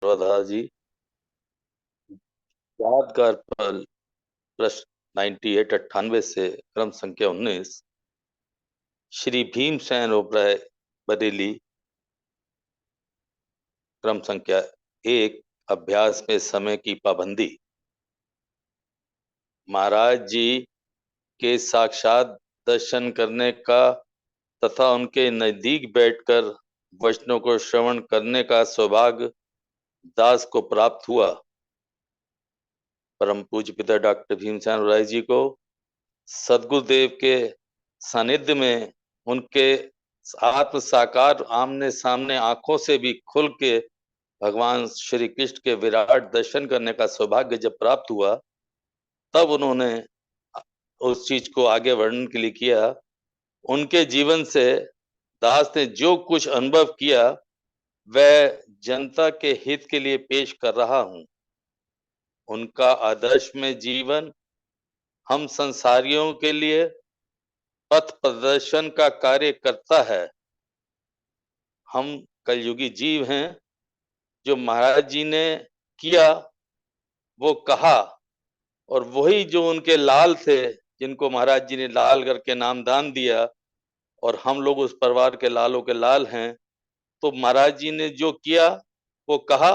राधा जी। यादगार पल प्रश्न 98 से क्रम संख्या 19। श्री भीमसेन ओबराय बरेली। क्रम संख्या 1। अभ्यास में समय की पाबंदी। महाराज जी के साक्षात दर्शन करने का तथा उनके नजदीक बैठकर वचनों को श्रवण करने का सौभाग्य दास को प्राप्त हुआ। परम पूज्य पिता डॉक्टर भीमसेन ओबराय जी को सदगुरुदेव के सानिध्य में उनके आत्म साकार आमने सामने आंखों से भी खुल के भगवान श्री कृष्ण के विराट दर्शन करने का सौभाग्य जब प्राप्त हुआ, तब उन्होंने उस चीज को आगे वर्णन के लिए किया। उनके जीवन से दास ने जो कुछ अनुभव किया वह जनता के हित के लिए पेश कर रहा हूं। उनका आदर्श में जीवन हम संसारियों के लिए पथ प्रदर्शन का कार्य करता है। हम कलयुगी जीव हैं। जो महाराज जी ने किया वो कहा, और वही जो उनके लाल थे, जिनको महाराज जी ने लाल करके नामदान दिया, और हम लोग उस परिवार के लालों के लाल हैं। तो महाराज जी ने जो किया वो कहा,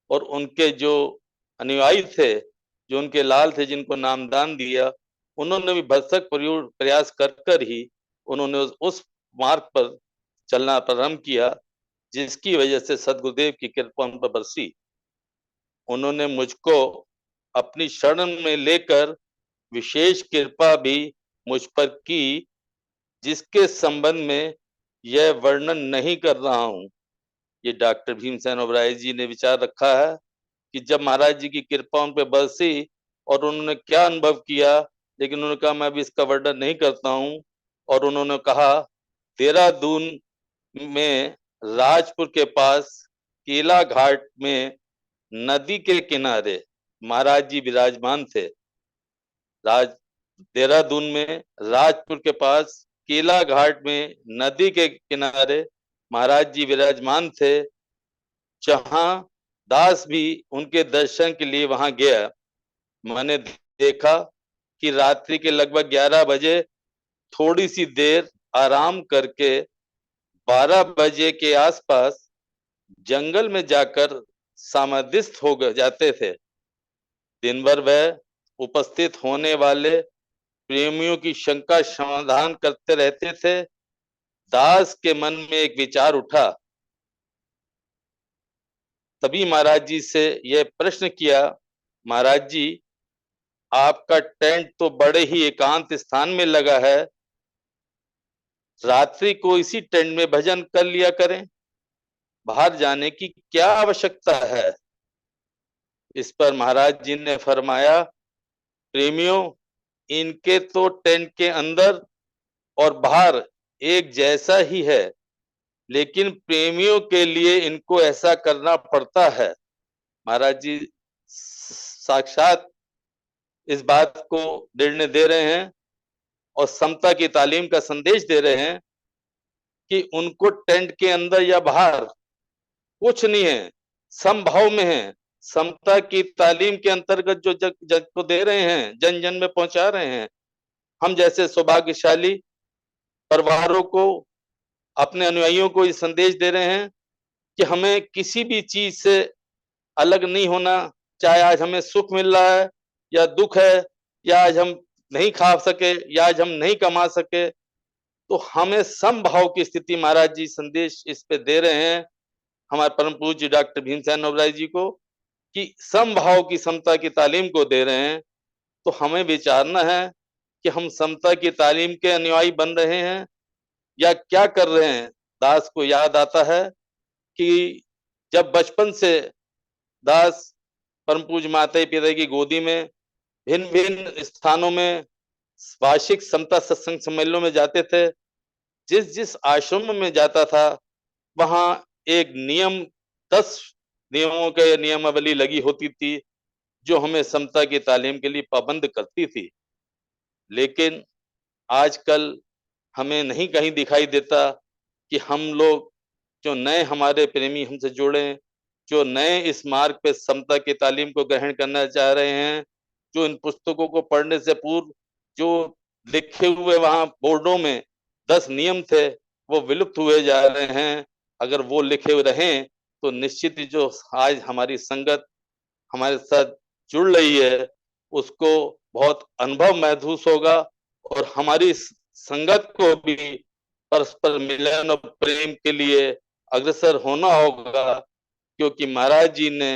और उनके जो अनुयायी थे, जो उनके लाल थे, जिनको नामदान दिया, उन्होंने भी भरसक प्रयास कर कर ही उन्होंने उस मार्ग पर चलना प्रारंभ किया, जिसकी वजह से सदगुरुदेव की कृपा उन पर बरसी। उन्होंने मुझको अपनी शरण में लेकर विशेष कृपा भी मुझ पर की, जिसके संबंध में यह वर्णन नहीं कर रहा हूं। ये डॉक्टर भीमसेन ओबराय जी ने विचार रखा है कि जब महाराज जी की कृपा उन पर बरसी और उन्होंने क्या अनुभव किया, लेकिन उन्होंने कहा मैं भी इसका वर्णन नहीं करता हूं। और उन्होंने कहा, देहरादून में राजपुर के पास केला घाट में नदी के किनारे महाराज जी विराजमान थे। राज देहरादून में राजपुर के पास केला घाट में नदी के किनारे महाराज जी विराजमान थे, जहां दास भी उनके दर्शन के लिए वहां गया। मैंने देखा कि रात्रि के लगभग 11 बजे थोड़ी सी देर आराम करके 12 बजे के आसपास जंगल में जाकर समाधिस्थ हो जाते थे। दिन भर वह उपस्थित होने वाले प्रेमियों की शंका समाधान करते रहते थे। दास के मन में एक विचार उठा। तभी महाराज जी से यह प्रश्न किया, महाराज जी, आपका टेंट तो बड़े ही एकांत स्थान में लगा है, रात्रि को इसी टेंट में भजन कर लिया करें, बाहर जाने की क्या आवश्यकता है। इस पर महाराज जी ने फरमाया, प्रेमियों, इनके तो टेंट के अंदर और बाहर एक जैसा ही है, लेकिन प्रेमियों के लिए इनको ऐसा करना पड़ता है। महाराज जी साक्षात इस बात को निर्णय दे रहे हैं और समता की तालीम का संदेश दे रहे हैं कि उनको टेंट के अंदर या बाहर कुछ नहीं है, समभाव में है। समता की तालीम के अंतर्गत जो जग जग को दे रहे हैं, जन जन में पहुंचा रहे हैं। हम जैसे सौभाग्यशाली परिवारों को, अपने अनुयायियों को ये संदेश दे रहे हैं कि हमें किसी भी चीज से अलग नहीं होना। चाहे आज हमें सुख मिल रहा है या दुख है, या आज हम नहीं खा सके या आज हम नहीं कमा सके, तो हमें समभाव की स्थिति महाराज जी संदेश इस पे दे रहे हैं, हमारे परम पूज्य डॉक्टर भीमसेन ओबराय जी को, कि समभाव की समता की तालीम को दे रहे हैं। तो हमें विचारना है कि हम समता की तालीम के अनुयायी बन रहे हैं या क्या कर रहे हैं। दास को याद आता है कि जब बचपन से दास परम पूज्य माता पिता की गोदी में भिन्न भिन्न स्थानों में वार्षिक समता सत्संग सम्मेलनों में जाते थे, जिस जिस आश्रम में जाता था वहां एक नियम 10 नियमों के नियमावली लगी होती थी, जो हमें समता की तालीम के लिए पाबंद करती थी। लेकिन आजकल हमें नहीं कहीं दिखाई देता कि हम लोग, जो नए हमारे प्रेमी हमसे जुड़े, जो नए इस मार्ग पे समता की तालीम को ग्रहण करना चाह रहे हैं, जो इन पुस्तकों को पढ़ने से पूर्व जो लिखे हुए वहां बोर्डों में 10 नियम थे वो विलुप्त हुए जा रहे हैं। अगर वो लिखे हुए रहें तो निश्चित ही जो आज हमारी संगत हमारे साथ जुड़ रही है उसको बहुत अनुभव महसूस होगा और हमारी संगत को भी परस्पर मिलन और प्रेम के लिए अग्रसर होना होगा, क्योंकि महाराज जी ने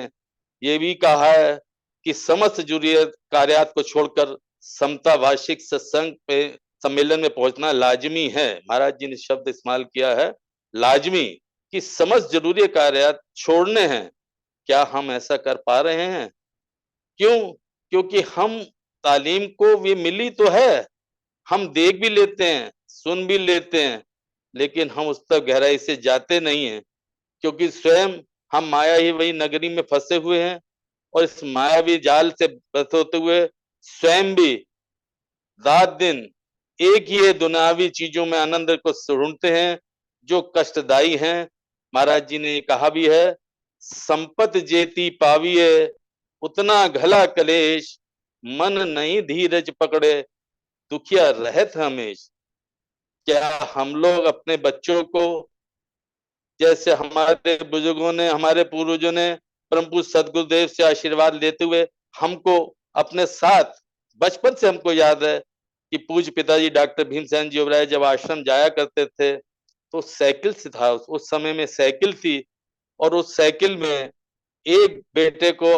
ये भी कहा है कि समस्त जरूरियत कार्यात को छोड़कर समता वार्षिक सत्संग पे सम्मेलन में पहुंचना लाजमी है। महाराज जी ने शब्द इस्तेमाल किया है लाजमी, कि समस्त जरूरी कार्यात छोड़ने हैं। क्या हम ऐसा कर पा रहे हैं? क्यों? क्योंकि हम तालीम को भी मिली तो है, हम देख भी लेते हैं, सुन भी लेते हैं, लेकिन हम उस तक गहराई से जाते नहीं हैं, क्योंकि स्वयं हम माया ही वही नगरी में फंसे हुए हैं और इस मायावी जाल से बंध होते हुए स्वयं भी रात दिन एक ही दुनियावी चीजों में आनंद को ढूंढते हैं जो कष्टदायी हैं। महाराज जी ने कहा भी है, संपत जेती पाविये उतना घला कलेश, मन नहीं धीरज पकड़े दुखिया रहत हमेश। क्या हम लोग अपने बच्चों को जैसे हमारे बुजुर्गों ने हमारे पूर्वजों ने परम पूज्य सदगुरुदेव से आशीर्वाद लेते हुए हमको अपने साथ बचपन से हमको याद है कि पूज्य पिताजी डॉक्टर भीमसेन जी ओबराय जब आश्रम जाया करते थे तो साइकिल से था, उस समय में साइकिल थी और उस साइकिल में एक बेटे को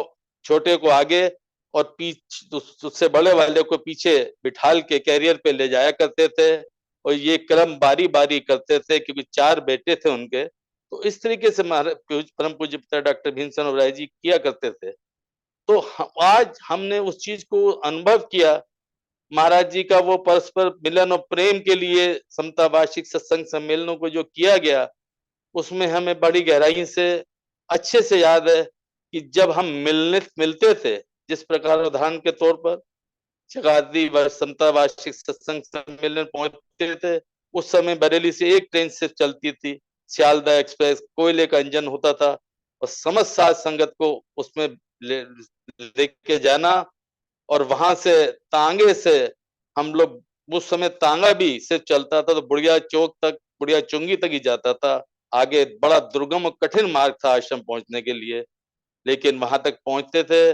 छोटे को आगे और पीछे उससे बड़े वाले को पीछे बिठाल के कैरियर पे ले जाया करते थे और ये क्रम बारी बारी करते थे क्योंकि 4 बेटे थे उनके। तो इस तरीके से परम पूज्य पिता डॉक्टर भीमसेन ओबराय जी किया करते थे। तो आज हमने उस चीज को अनुभव किया, महाराज जी का वो परस्पर मिलन और प्रेम के लिए समता वार्षिक सत्संग सम्मेलनों को जो किया गया उसमें हमें बड़ी गहराई से अच्छे से याद है कि जब हम मिलते थे, जिस प्रकार उदाहरण के तौर पर जगाधरी व समता वार्षिक सत्संग सम्मेलन पहुंचते थे, उस समय बरेली से एक ट्रेन सिर्फ चलती थी, सियालदह एक्सप्रेस, कोयले का इंजन होता था और समस्त साध संगत को उसमें लेके जाना और वहां से तांगे से हम लोग, उस समय तांगा भी सिर्फ चलता था तो बुढ़िया चौक तक, बुढ़िया चुंगी तक ही जाता था। आगे बड़ा दुर्गम और कठिन मार्ग था आश्रम पहुंचने के लिए, लेकिन वहां तक पहुंचते थे।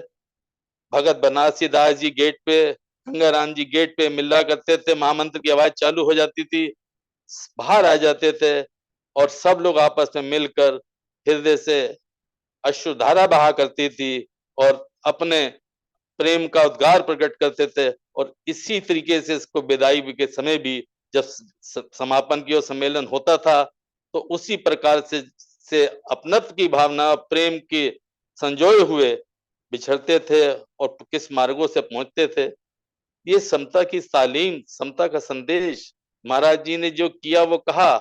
भगत बनारसी दास जी गेट पे, गंगाराम जी गेट पे मिला करते थे, महामंत्र की आवाज चालू हो जाती थी, बाहर आ जाते थे और सब लोग आपस में मिलकर हृदय से अश्रुधारा बहा करती थी और अपने प्रेम का उद्गार प्रकट करते थे। और इसी तरीके से इसको विदाई के समय भी जब समापन की और सम्मेलन होता था तो उसी प्रकार से अपनत्व की भावना, प्रेम के संजोए हुए बिछड़ते थे और किस मार्गों से पहुंचते थे। ये समता की तालीम, समता का संदेश महाराज जी ने जो किया वो कहा,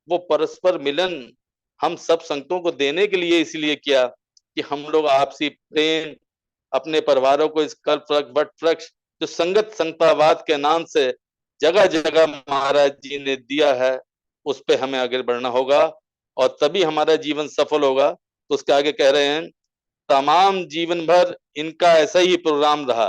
वो परस्पर मिलन हम सब संगतों को देने के लिए इसलिए किया कि हम लोग आपसी प्रेम, अपने परिवारों को इस कल्प वट वृक्ष जो संगत संगतावाद के नाम से जगह जगह महाराज जी ने दिया है उस पे हमें आगे बढ़ना होगा और तभी हमारा जीवन सफल होगा। तो उसके आगे कह रहे हैं, तमाम जीवन भर इनका ऐसा ही प्रोग्राम रहा।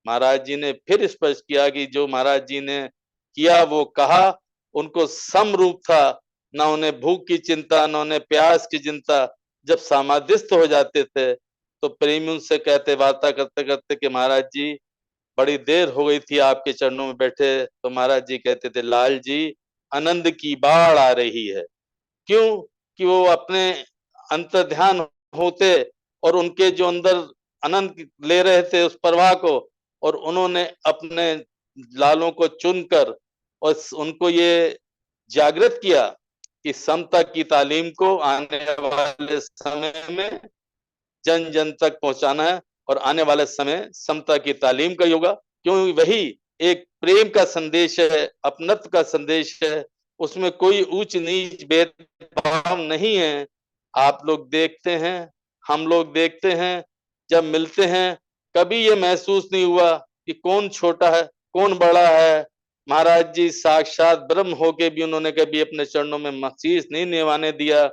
महाराज जी ने फिर स्पष्ट किया कि जो महाराज जी ने किया वो कहा, उनको समरूप था, ना उन्हें भूख की चिंता, ना उन्हें प्यास की चिंता। जब समाधिस्थ हो जाते थे तो प्रेमी उनसे कहते, वार्ता करते करते कि महाराज जी बड़ी देर हो गई थी आपके चरणों में बैठे, तो महाराज जी कहते थे, लाल जी आनंद की बाढ़ आ रही है। क्यों? कि वो अपने अंतर ध्यान होते और उनके जो अंदर आनंद ले रहे थे उस प्रवाह को, और उन्होंने अपने लालों को चुनकर और उनको ये जागृत किया कि समता की तालीम को आने वाले समय में जन जन तक पहुंचाना है और आने वाले समय समता की तालीम का होगा, क्यों वही एक प्रेम का संदेश है, अपनत्व का संदेश है, उसमें कोई ऊंच नीच भेदभाव नहीं है। आप लोग देखते हैं, हम लोग देखते हैं, जब मिलते हैं कभी ये महसूस नहीं हुआ कि कौन छोटा है कौन बड़ा है। महाराज जी साक्षात ब्रह्म होके भी उन्होंने कभी अपने चरणों में शीश नहीं निवाने दिया।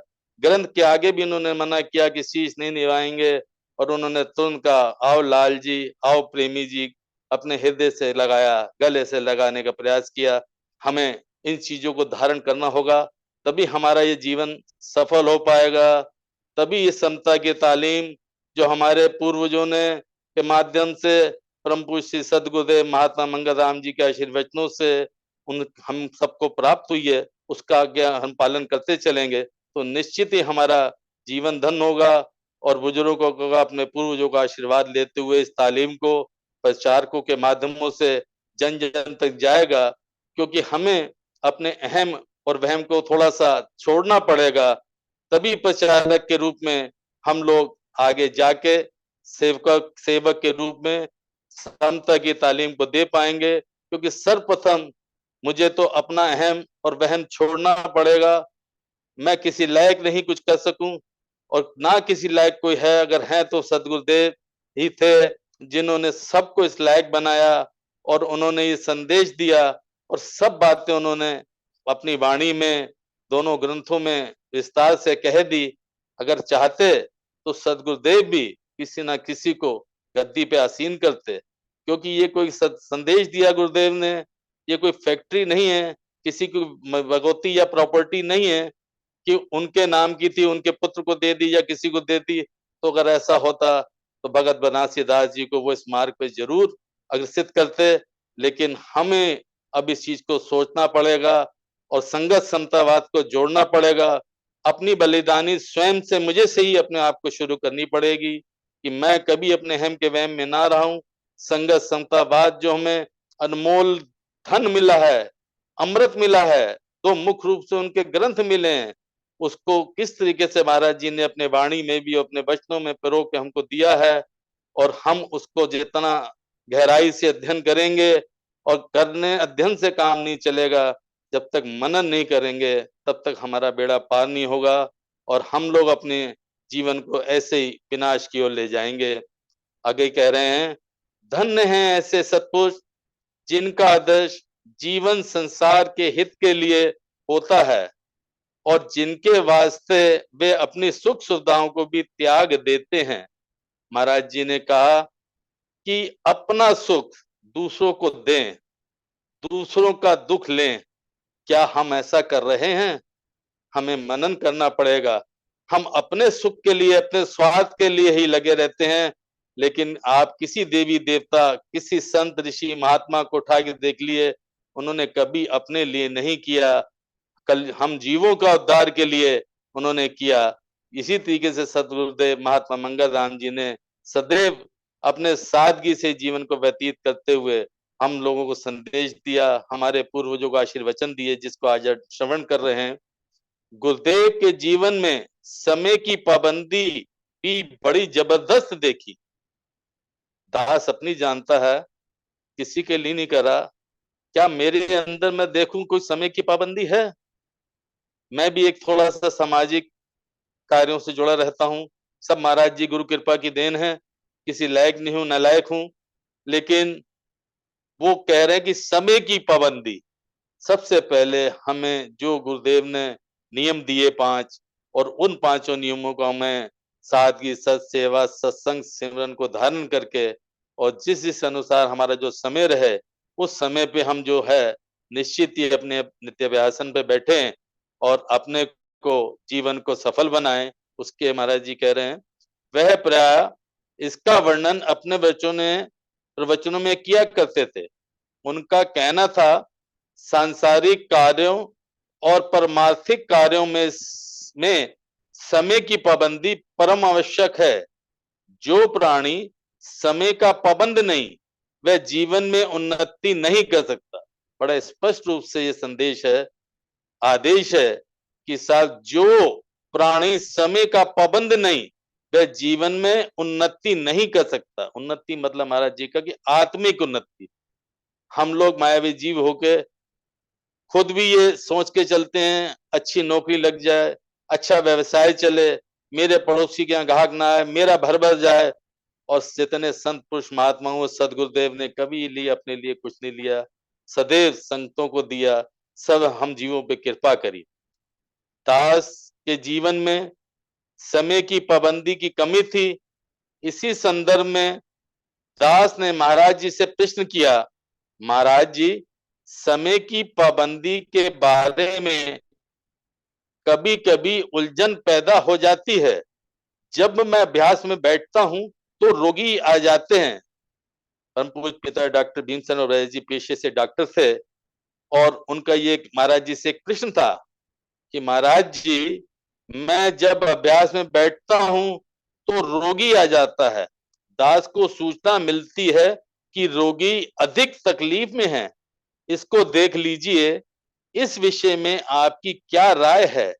ग्रंथ के आगे भी उन्होंने मना किया कि शीश नहीं निभाएंगे, और उन्होंने तुरंत कहा, आओ लाल जी, आओ प्रेमी जी, अपने हृदय से लगाया, गले से लगाने का प्रयास किया। हमें इन चीजों को धारण करना होगा, तभी हमारा ये जीवन सफल हो पाएगा। तभी ये समता की तालीम जो हमारे पूर्वजों ने के माध्यम से, परम पूज्य श्री सद्गुरुदेव महात्मा मंगल राम जी के आशीर्वचनों से उन हम सबको प्राप्त हुई है, उसका आज्ञा हम पालन करते चलेंगे तो निश्चित ही हमारा जीवन धन होगा। और बुजुर्गों को अपने पूर्वजों का आशीर्वाद लेते हुए इस तालीम को प्रचारकों के माध्यमों से जन जन तक जाएगा, क्योंकि हमें अपने अहम और वहम को थोड़ा सा छोड़ना पड़ेगा। तभी प्रचारक के रूप में हम लोग आगे जाके सेवक के रूप में समता की तालीम को दे पाएंगे। क्योंकि सर्वप्रथम मुझे तो अपना अहम और वहम छोड़ना पड़ेगा। मैं किसी लायक नहीं कुछ कर सकूं, और ना किसी लायक कोई है, अगर है तो सदगुरुदेव ही थे जिन्होंने सबको इस लायक बनाया, और उन्होंने ये संदेश दिया, और सब बातें उन्होंने अपनी वाणी में दोनों ग्रंथों में विस्तार से कह दी। अगर चाहते तो सदगुरुदेव भी किसी ना किसी को गद्दी पे आसीन करते, क्योंकि ये कोई संदेश दिया गुरुदेव ने, ये कोई फैक्ट्री नहीं है, किसी की भगवती या प्रॉपर्टी नहीं है कि उनके नाम की थी, उनके पुत्र को दे दी या किसी को दे दी। तो अगर ऐसा होता तो भगत बनारसी दास जी को वो इस मार्ग पे जरूर अग्रसित करते। लेकिन हमें अब इस चीज को सोचना पड़ेगा और संगत समतावाद को जोड़ना पड़ेगा। अपनी बलिदानी स्वयं से, मुझे से ही अपने आप को शुरू करनी पड़ेगी कि मैं कभी अपने हम के वहम में ना रहूं। संगत समतावाद जो हमें अनमोल धन मिला है, अमृत मिला है, तो मुख्य रूप से उनके ग्रंथ मिले हैं, उसको किस तरीके से महाराज जी ने अपने वाणी में भी अपने वचनों में पिरो के हमको दिया है, और हम उसको जितना गहराई से अध्ययन करेंगे, और करने अध्ययन से काम नहीं चलेगा, जब तक मनन नहीं करेंगे तब तक हमारा बेड़ा पार नहीं होगा, और हम लोग अपने जीवन को ऐसे ही विनाश की ओर ले जाएंगे। आगे कह रहे हैं, धन्य हैं ऐसे सत्पुरुष जिनका आदर्श जीवन संसार के हित के लिए होता है, और जिनके वास्ते वे अपनी सुख सुविधाओं को भी त्याग देते हैं। महाराज जी ने कहा कि अपना सुख दूसरों को दें, दूसरों का दुख लें। क्या हम ऐसा कर रहे हैं? हमें मनन करना पड़ेगा। हम अपने सुख के लिए, अपने स्वार्थ के लिए ही लगे रहते हैं। लेकिन आप किसी देवी देवता, किसी संत ऋषि महात्मा को उठा के देख लिए, उन्होंने कभी अपने लिए नहीं किया, कल हम जीवों का उद्धार के लिए उन्होंने किया। इसी तरीके से सदगुरुदेव महात्मा मंगल राम जी ने सदैव अपने सादगी से जीवन को व्यतीत करते हुए हम लोगों को संदेश दिया, हमारे पूर्वजों को आशीर्वचन दिए, जिसको आज श्रवण कर रहे हैं। गुरुदेव के जीवन में समय की पाबंदी भी बड़ी जबरदस्त देखी। दास अपनी जानता है, किसी के लिए नहीं करा। क्या मेरे अंदर मैं देखूं कोई समय की पाबंदी है? मैं भी एक थोड़ा सा सामाजिक कार्यों से जुड़ा रहता हूँ। सब महाराज जी गुरु कृपा की देन है, किसी लायक नहीं हूं, नालायक हूं। लेकिन वो कह रहे हैं कि समय की पाबंदी, सबसे पहले हमें जो गुरुदेव ने नियम दिए 5, और उन 5 नियमों को हमें सादगी, सत सेवा, सत्संग, सिमरन को धारण करके, और जिस जिस अनुसार हमारा जो समय रहे, उस समय पे हम जो है निश्चित ही अपने नित्याभ्यासन पे बैठे और अपने को जीवन को सफल बनाएं। उसके महाराज जी कह रहे हैं, वह प्राय इसका वर्णन अपने प्रवचनों में किया करते थे। उनका कहना था, सांसारिक कार्यों और परमार्थिक कार्यों में समय की पाबंदी परम आवश्यक है। जो प्राणी समय का पाबंद नहीं, वह जीवन में उन्नति नहीं कर सकता। बड़ा स्पष्ट रूप से ये संदेश है, आदेश है कि साथ जो प्राणी समय का पाबंद नहीं, वह जीवन में उन्नति नहीं कर सकता। उन्नति मतलब महाराज जी का कि आत्मिक उन्नति। हम लोग मायावी जीव होके खुद भी ये सोच के चलते हैं, अच्छी नौकरी लग जाए, अच्छा व्यवसाय चले, मेरे पड़ोसी के यहाँ ग्राहक ना आए, मेरा भर भर जाए। और जितने संत पुरुष महात्मा हुए, सदगुरुदेव ने कभी लिए अपने लिए कुछ नहीं लिया, सदैव संतों को दिया। सब हम जीवों पे कृपा करी। दास के जीवन में समय की पाबंदी की कमी थी। इसी संदर्भ में दास ने महाराज जी से प्रश्न किया, महाराज जी, समय की पाबंदी के बारे में कभी कभी उलझन पैदा हो जाती है। जब मैं अभ्यास में बैठता हूं तो रोगी आ जाते हैं। परम पूज्य पिता डॉक्टर भीमसेन और जी पेशे से डॉक्टर थे और उनका ये महाराज जी से प्रश्न था कि महाराज जी, मैं जब अभ्यास में बैठता हूं तो रोगी आ जाता है। दास को सूचना मिलती है कि रोगी अधिक तकलीफ में है, इसको देख लीजिए। इस विषय में आपकी क्या राय है?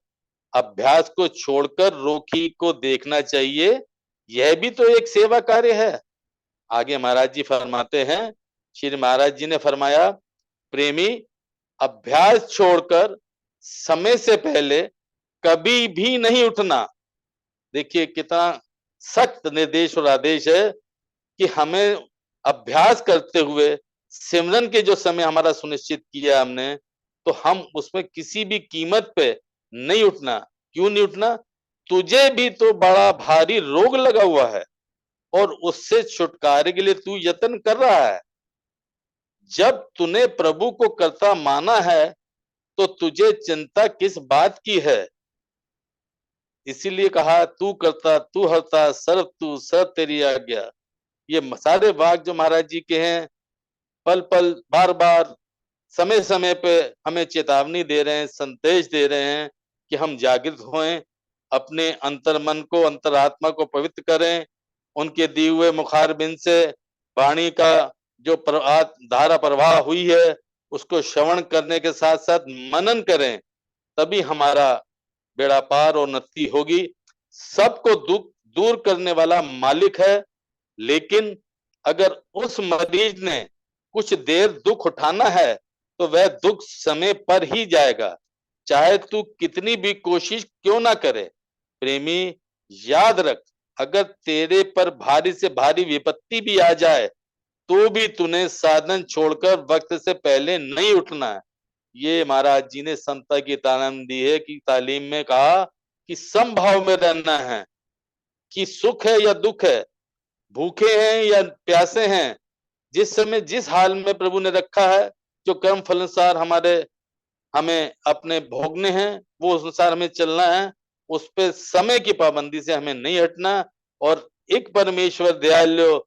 अभ्यास को छोड़कर रोगी को देखना चाहिए, यह भी तो एक सेवा कार्य है। आगे महाराज जी फरमाते हैं, श्री महाराज जी ने फरमाया, प्रेमी, अभ्यास छोड़कर समय से पहले कभी भी नहीं उठना। देखिए कितना सख्त निर्देश और आदेश है कि हमें अभ्यास करते हुए सिमरन के जो समय हमारा सुनिश्चित किया हमने, तो हम उसमें किसी भी कीमत पे नहीं उठना। क्यों नहीं उठना? तुझे भी तो बड़ा भारी रोग लगा हुआ है और उससे छुटकारे के लिए तू यत्न कर रहा है। जब तूने प्रभु को करता माना है तो तुझे चिंता किस बात की है? इसीलिए कहा, तू करता तू हरता सर्व तू सब तेरी आज्ञा। ये सारे वाक जो महाराज जी के हैं, पल पल बार बार समय समय पे हमें चेतावनी दे रहे हैं, संदेश दे रहे हैं कि हम जागृत होएं, अपने अंतर मन को, अंतरात्मा को पवित्र करें। उनके दिए हुए मुखारबिंद से वाणी का जो धारा प्रवाह हुई है उसको श्रवण करने के साथ साथ मनन करें, तभी हमारा बेड़ा पार और उन्नति होगी। सबको दुख दूर करने वाला मालिक है, लेकिन अगर उस मरीज ने कुछ देर दुख उठाना है तो वह दुख समय पर ही जाएगा, चाहे तू कितनी भी कोशिश क्यों ना करे। प्रेमी, याद रख, अगर तेरे पर भारी से भारी विपत्ति भी आ जाए तो भी तूने साधन छोड़कर वक्त से पहले नहीं उठना है। ये महाराज जी ने संता की तालीम दी है कि तालीम में कहा कि समभाव में रहना है, कि सुख है या दुख है, भूखे हैं या प्यासे हैं, जिस समय जिस हाल में प्रभु ने रखा है, जो कर्म फल अनुसार हमें अपने भोगने हैं, वो उस अनुसार हमें चलना है। उस पे समय की पाबंदी से हमें नहीं हटना। और एक परमेश्वर दयालु,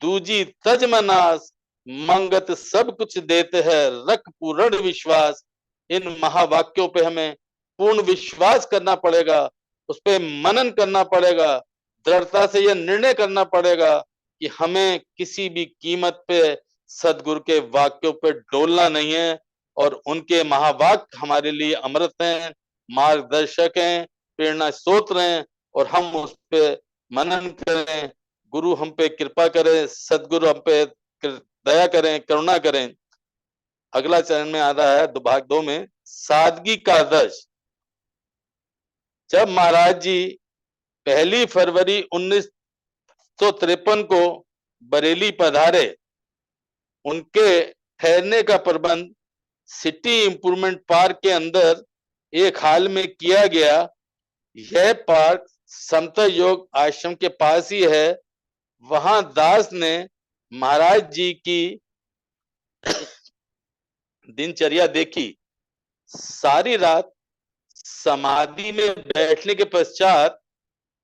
दूजी तज मनास, मंगत सब कुछ देते हैं, रख पूर्ण विश्वास। इन महावाक्यों पे हमें पूर्ण विश्वास करना पड़ेगा, उस पे मनन करना पड़ेगा, दृढ़ता से यह निर्णय करना पड़ेगा कि हमें किसी भी कीमत पे सदगुरु के वाक्यों पे डोलना नहीं है। और उनके महावाक्य हमारे लिए अमृत हैं, मार्गदर्शक हैं, प्रेरणा स्रोत हैं, और हम उस पे मनन करें। गुरु हम पे कृपा करें, सदगुरु हम पे दया करें, करुणा करें। अगला चरण में आ रहा है भाग 2 में, सादगी का आदर्श। जब महाराज जी 1 फरवरी 1953 को बरेली पधारे, उनके ठहरने का प्रबंध सिटी इंप्रूवमेंट पार्क के अंदर एक हाल में किया गया। यह पार्क समता योग आश्रम के पास ही है। वहां दास ने महाराज जी की दिनचर्या देखी। सारी रात समाधि में बैठने के पश्चात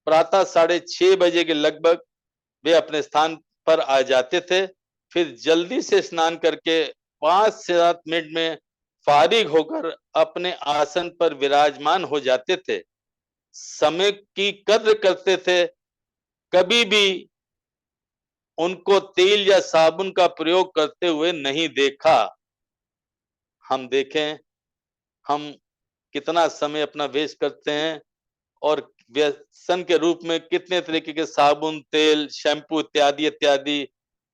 प्रातः 6:30 के लगभग वे अपने स्थान पर आ जाते थे। फिर जल्दी से स्नान करके 5 से 7 मिनट में फारिग होकर अपने आसन पर विराजमान हो जाते थे। समय की कद्र करते थे। कभी भी उनको तेल या साबुन का प्रयोग करते हुए नहीं देखा। हम देखें, हम कितना समय अपना वेस्ट करते हैं और व्यसन के रूप में कितने तरीके के साबुन, तेल, शैम्पू इत्यादि इत्यादि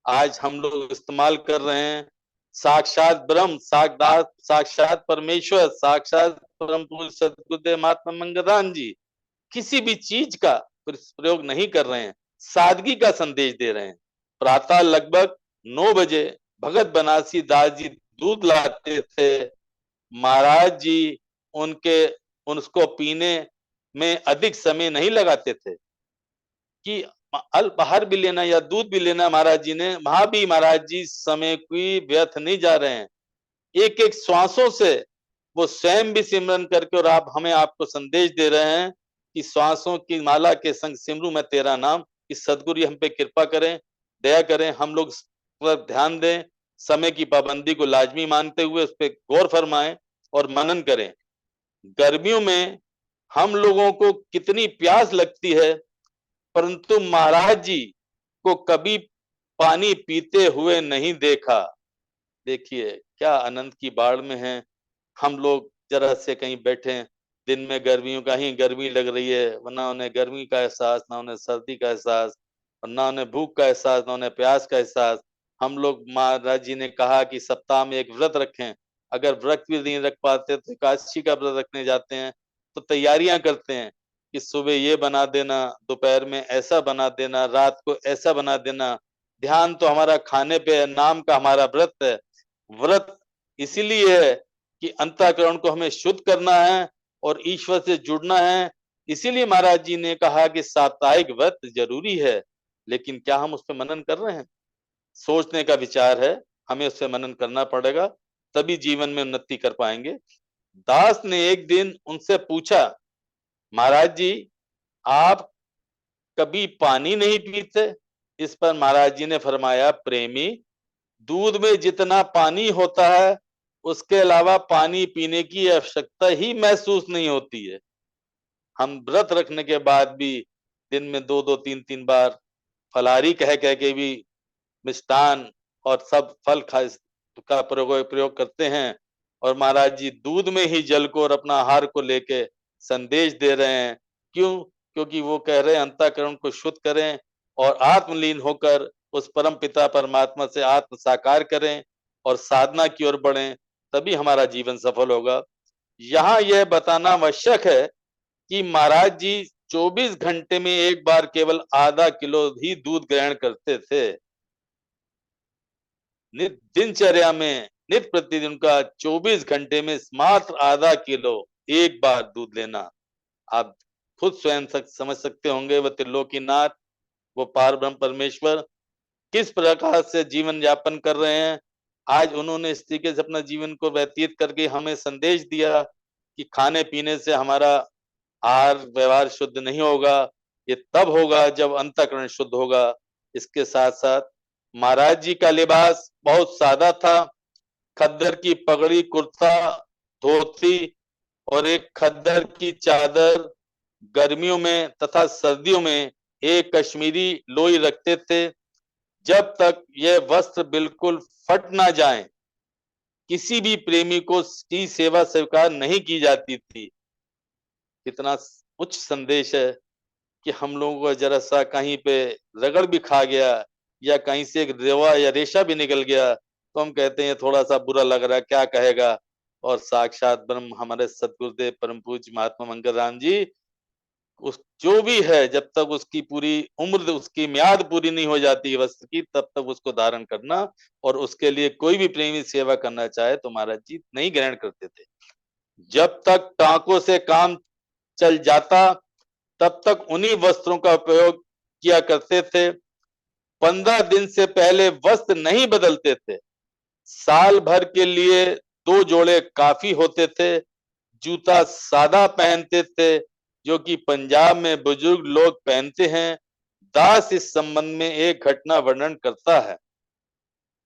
आज हम लोग इस्तेमाल कर रहे हैं। साक्षात ब्रह्म, साक्षात परमेश्वर, साक्षात परम पुरुष सद्गुरुदेव महात्मा मंगलदान जी किसी भी चीज का प्रयोग नहीं कर रहे हैं, सादगी का संदेश दे रहे हैं। प्रातः लगभग 9 बजे भगत बनारसी दास जी दूध लाते थे। महाराज जी उनके उसको पीने में अधिक समय नहीं लगाते थे कि अल्पाहार भी लेना या दूध भी लेना महाराज जी ने, वहां भी महाराज जी समय की व्यर्थ नहीं जा रहे हैं। एक एक श्वासों से वो स्वयं भी सिमरन करके और आप हमें आपको संदेश दे रहे हैं कि श्वासों की माला के संग सिमरू मैं तेरा नाम। कि सदगुरु हम पे कृपा करें, दया करें, हम लोग पर ध्यान दें, समय की पाबंदी को लाजमी मानते हुए उस पर गौर फरमाएं और मनन करें। गर्मियों में हम लोगों को कितनी प्यास लगती है, परंतु महाराज जी को कभी पानी पीते हुए नहीं देखा। देखिए क्या अनंत की बाढ़ में है हम लोग। जरा से कहीं बैठे, दिन में गर्मियों का ही गर्मी लग रही है, ना उन्हें गर्मी का एहसास, ना उन्हें सर्दी का एहसास, और ना उन्हें भूख का एहसास, ना उन्हें प्यास का एहसास। हम लोग महाराज जी ने कहा कि सप्ताह में एक व्रत रखें। अगर व्रत भी नहीं रख पाते तो एकादशी का व्रत रखने जाते हैं, तो तैयारियां करते हैं कि सुबह ये बना देना, दोपहर में ऐसा बना देना, रात को ऐसा बना देना। ध्यान तो हमारा खाने पे है, नाम का हमारा व्रत है। व्रत इसीलिए है कि अंतःकरण को हमें शुद्ध करना है और ईश्वर से जुड़ना है। इसीलिए महाराज जी ने कहा कि साप्ताहिक व्रत जरूरी है। लेकिन क्या हम उस पर मनन कर रहे हैं? सोचने का विचार है, हमें उस पर मनन करना पड़ेगा, तभी जीवन में उन्नति कर पाएंगे। दास ने एक दिन उनसे पूछा, महाराज जी आप कभी पानी नहीं पीते? इस पर महाराज जी ने फरमाया, प्रेमी दूध में जितना पानी होता है उसके अलावा पानी पीने की आवश्यकता ही महसूस नहीं होती है। हम व्रत रखने के बाद भी दिन में 2-2 3-3 बार फलाहारी कह कह के भी मिष्टान और सब फल का प्रयोग करते हैं, और महाराज जी दूध में ही जल को और अपना आहार को लेके संदेश दे रहे हैं। क्यों? क्योंकि वो कह रहे हैं अंतःकरण को शुद्ध करें और आत्मलीन होकर उस परम पिता परमात्मा से आत्म साकार करें और साधना की ओर बढ़ें, तभी हमारा जीवन सफल होगा। यहाँ यह बताना आवश्यक है कि महाराज जी 24 घंटे में एक बार केवल आधा किलो ही दूध ग्रहण करते थे। दिनचर्या में नित्य प्रतिदिन का 24 घंटे में मात्र आधा किलो एक बार दूध लेना। आप खुद स्वयं समझ सकते होंगे वो त्रिलोकीनाथ, वो पार ब्रह्म परमेश्वर किस प्रकार से जीवन यापन कर रहे हैं। आज उन्होंने इस तरीके से अपना जीवन को व्यतीत करके हमें संदेश दिया कि खाने पीने से हमारा आहार व्यवहार शुद्ध नहीं होगा, ये तब होगा जब अंतःकरण शुद्ध होगा। इसके साथ साथ महाराज जी का लिबास बहुत सादा था। खद्दर की पगड़ी, कुर्ता, धोती और एक खद्दर की चादर, गर्मियों में तथा सर्दियों में एक कश्मीरी लोई रखते थे। जब तक यह वस्त्र बिल्कुल फट ना जाए किसी भी प्रेमी को की सेवा स्वीकार नहीं की जाती थी। कितना उच्च संदेश है कि हम लोगों को जरा सा कहीं पे रगड़ भी खा गया या कहीं से एक रेवा या रेशा भी निकल गया तो हम कहते हैं थोड़ा सा बुरा लग रहा है, क्या कहेगा। और साक्षात ब्रह्म हमारे सतगुरुदेव परम पूज्य महात्मा मंगल राम जी, उस जो भी है जब तक उसकी पूरी उम्र, उसकी म्याद पूरी नहीं हो जाती वस्त्र की, तब तक उसको धारण करना, और उसके लिए कोई भी प्रेमी सेवा करना चाहे तो महाराज जी नहीं ग्रहण करते थे। जब तक टांकों से काम चल जाता तब तक उन्हीं वस्त्रों का उपयोग किया करते थे। 15 दिन से पहले वस्त्र नहीं बदलते थे। साल भर के लिए 2 जोड़े काफी होते थे। जूता सादा पहनते थे जो कि पंजाब में बुजुर्ग लोग पहनते हैं। दास इस संबंध में एक घटना वर्णन करता है।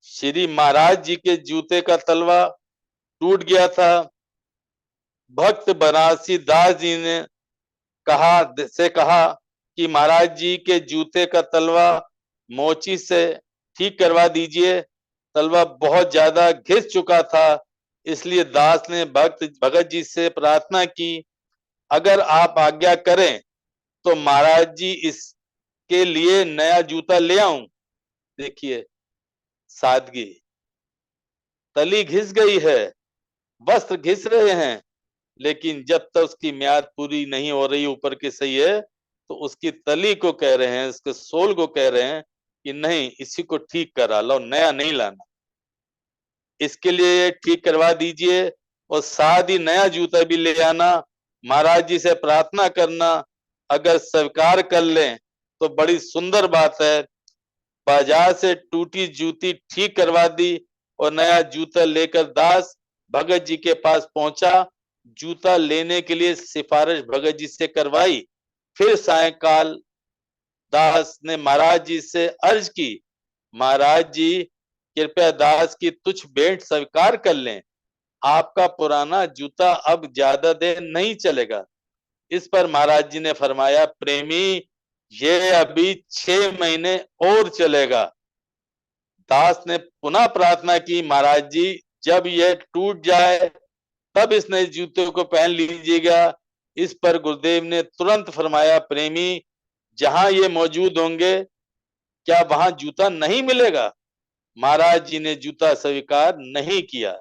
श्री महाराज जी के जूते का तलवा टूट गया था। भक्त बनारसी दास जी ने कहा कि महाराज जी के जूते का तलवा मोची से ठीक करवा दीजिए। तलवा बहुत ज्यादा घिस चुका था, इसलिए दास ने भगत जी से प्रार्थना की, अगर आप आज्ञा करें तो महाराज जी इसके लिए नया जूता ले आऊं। देखिए सादगी, तली घिस गई है, वस्त्र घिस रहे हैं, लेकिन जब तक उसकी म्याद पूरी नहीं हो रही ऊपर की सही है, तो उसकी तली को कह रहे हैं, उसके सोल को कह रहे हैं कि नहीं, इसी को ठीक करा लो, नया नहीं लाना। इसके लिए ठीक करवा दीजिए और साथ ही नया जूता भी ले आना महाराज जी से प्रार्थना करना अगर स्वीकार कर लें तो बड़ी सुंदर बात है। बाजार से टूटी जूती ठीक करवा दी और नया जूता लेकर दास भगत जी के पास पहुंचा। जूता लेने के लिए सिफारिश भगत जी से करवाई। फिर सायंकाल दास ने महाराज जी से अर्ज की, महाराज जी कृपया दास की तुच्छ भेंट स्वीकार कर लें, आपका पुराना जूता अब ज्यादा देर नहीं चलेगा। इस पर महाराज जी ने फरमाया, प्रेमी ये अभी 6 महीने और चलेगा। दास ने पुनः प्रार्थना की, महाराज जी जब यह टूट जाए तब इस नए जूते को पहन लीजिएगा। इस पर गुरुदेव ने तुरंत फरमाया, प्रेमी जहां ये मौजूद होंगे क्या वहां जूता नहीं मिलेगा? महाराज जी ने जूता स्वीकार नहीं किया।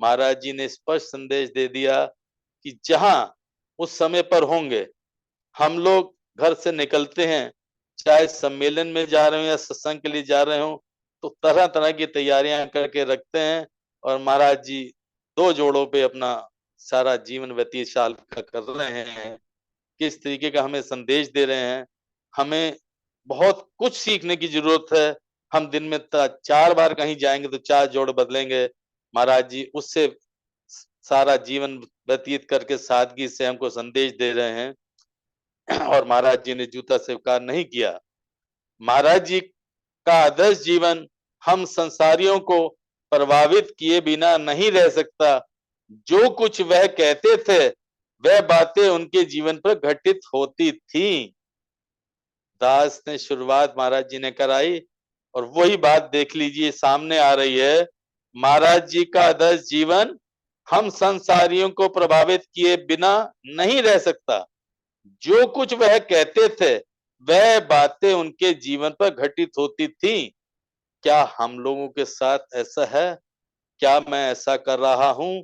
महाराज जी ने स्पष्ट संदेश दे दिया कि जहां उस समय पर होंगे, हम लोग घर से निकलते हैं, चाहे सम्मेलन में जा रहे हो या सत्संग के लिए जा रहे हो, तो तरह तरह की तैयारियां करके रखते हैं। और महाराज जी 2 जोड़ों पे अपना सारा जीवन व्यतीत साल का कर रहे हैं। किस तरीके का हमें संदेश दे रहे हैं। हमें बहुत कुछ सीखने की जरूरत है। हम दिन में 4 बार कहीं जाएंगे तो 4 जोड़ बदलेंगे। महाराज जी उससे सारा जीवन व्यतीत करके सादगी से हमको संदेश दे रहे हैं। और महाराज जी ने जूता स्वीकार नहीं किया। महाराज जी का आदर्श जीवन हम संसारियों को प्रभावित किए बिना नहीं रह सकता। जो कुछ वह कहते थे वह बातें उनके जीवन पर घटित होती थी। दास ने शुरुआत महाराज जी ने कराई और वही बात देख लीजिए सामने आ रही है। महाराज जी का आदर्श जीवन हम संसारियों को प्रभावित किए बिना नहीं रह सकता। जो कुछ वह कहते थे वह बातें उनके जीवन पर घटित होती थी। क्या हम लोगों के साथ ऐसा है? क्या मैं ऐसा कर रहा हूं?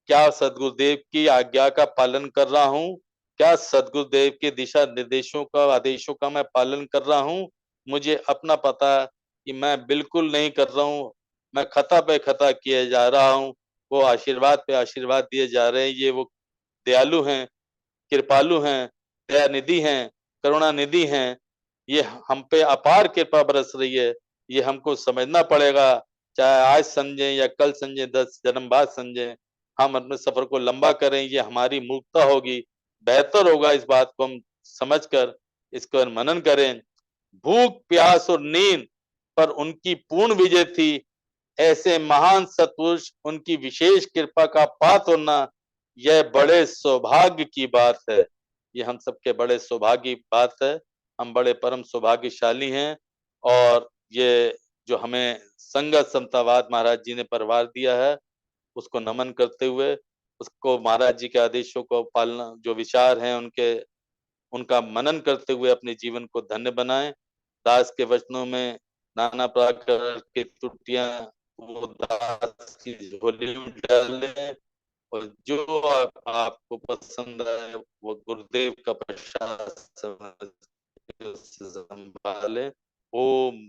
क्या सदगुरुदेव की आज्ञा का पालन कर रहा हूं? क्या सदगुरुदेव के दिशा निर्देशों का आदेशों का मैं पालन कर रहा हूं? मुझे अपना पता कि मैं बिल्कुल नहीं कर रहा हूं। मैं खता पे खता किए जा रहा हूं। वो आशीर्वाद पे आशीर्वाद दिए जा रहे हैं। ये वो दयालु हैं, कृपालु हैं, दया निधि हैं, करुणा निधि हैं। ये हम पे अपार कृपा बरस रही है। ये हमको समझना पड़ेगा। चाहे आज समझे या कल समझे, 10 जन्म बाद समझे, हम अपने सफर को लंबा करें, ये हमारी मूर्खता होगी। बेहतर होगा इस बात को हम समझकर इसको मनन करें। भूख प्यास और नींद पर उनकी पूर्ण विजय थी। ऐसे महान सत्पुरुष उनकी विशेष कृपा का पात्र होना यह बड़े सौभाग्य की बात है। ये हम सबके बड़े सौभाग्य की बात है। हम बड़े परम सौभाग्यशाली हैं। और ये जो हमें संगत समतावाद महाराज जी ने परवार दिया है उसको नमन करते हुए, उसको महाराज जी के आदेशों को पालना, जो विचार हैं उनके, उनका मनन करते हुए अपने जीवन को धन्य बनाएं। दास के वचनों में नाना प्रकार की त्रुटियां वो दास की झोली में डालें और जो आपको पसंद आए वो गुरुदेव का प्रसाद समझ के उससे संभालें। ओम